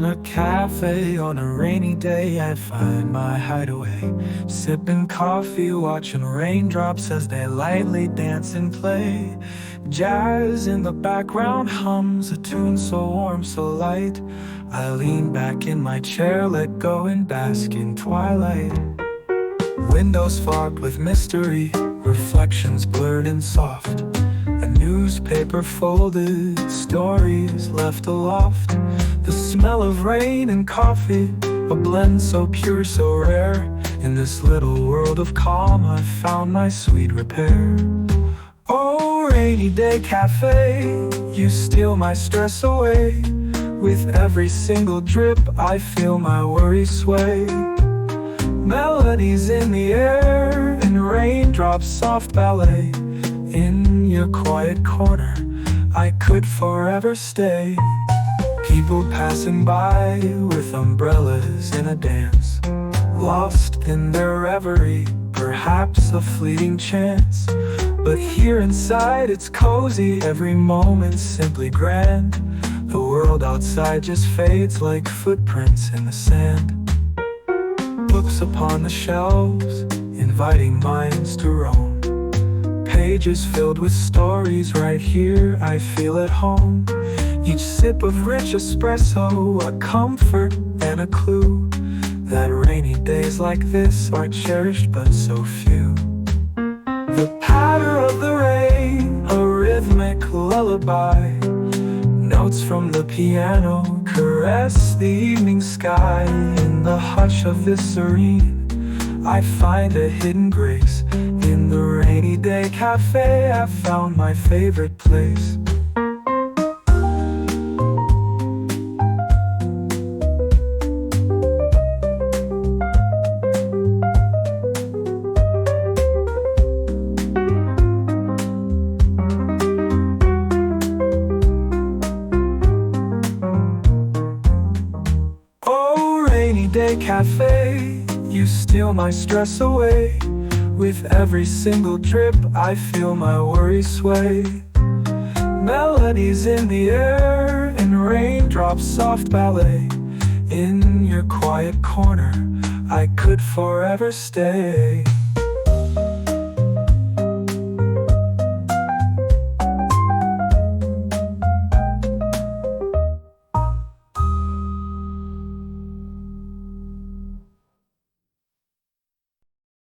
In a cafe on a rainy day, I find my hideaway, sipping coffee, watching raindrops as they lightly dance and play. Jazz in the background hums a tune so warm, so light. I lean back in my chair, let go and bask in twilight. Windows fogged with mystery, reflections blurred and soft. A newspaper folded, stories left aloft. The smell of rain and coffee, a blend so pure, so rare. In this little world of calm, I found my sweet repair. Oh, rainy day cafe, you steal my stress away. With every single drip, I feel my worries sway. Melodies in the air and raindrops soft ballet. In your quiet corner, I could forever stay. People passing by with umbrellas in a dance, lost in their reverie, perhaps a fleeting chance. But here inside it's cozy, every moment simply grand. The world outside just fades like footprints in the sand. Books upon the shelves, inviting minds to roam. Pages filled with stories, right here I feel at home. Each sip of rich espresso, a comfort and a clue that rainy days like this are cherished but so few. The patter of the rain, a rhythmic lullaby. Notes from the piano caress the evening sky. In the hush of this serene, I find a hidden grace. In the rainy day cafe, I found my favorite place. Oh, rainy day cafe, you steal my stress away. With every single drip, I feel my worries sway. Melodies in the air and raindrops soft ballet. In your quiet corner, I could forever stay.